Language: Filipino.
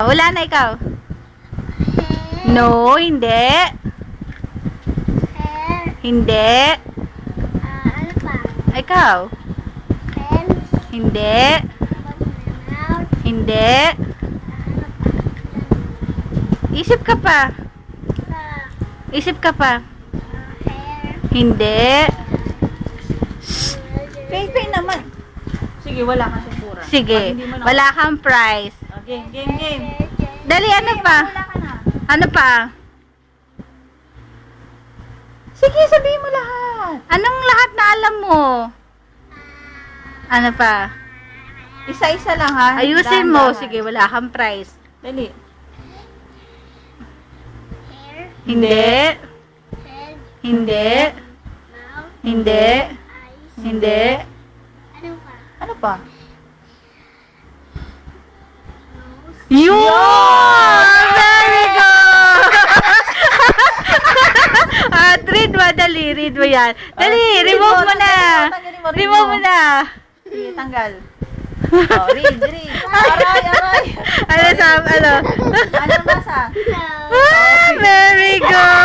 Wala na ikaw. No, hindi. Hindi. Ano pa? Ikaw. Pen. Hindi. Mouth. Hindi. Isip ka pa. Isip ka pa. Hair. Hindi. Pay naman. Sige, wala ka sumpuran. Sige. Wala kang prize. Game, game, game. Dali, ano pa? Wala ka na. Ano pa? Sige, sabihin mo lahat. Anong lahat na alam mo? Ano pa? Isa-isa lang ha. Ayusin mo. Dahan-dahan. Sige, wala kang prize. Dali. Hair. Hindi. Head. Hindi. Mouth. Hindi. Eyes. Hindi. Ano pa? Ano pa? Nose. Yun! Very good! Read mo, dali. Read mo yan. Dali, remove mo na. Remove mo na. Sige, tanggal. Oh, read. Aray. Ano sa, ano? Ano basa? Nose. Very good!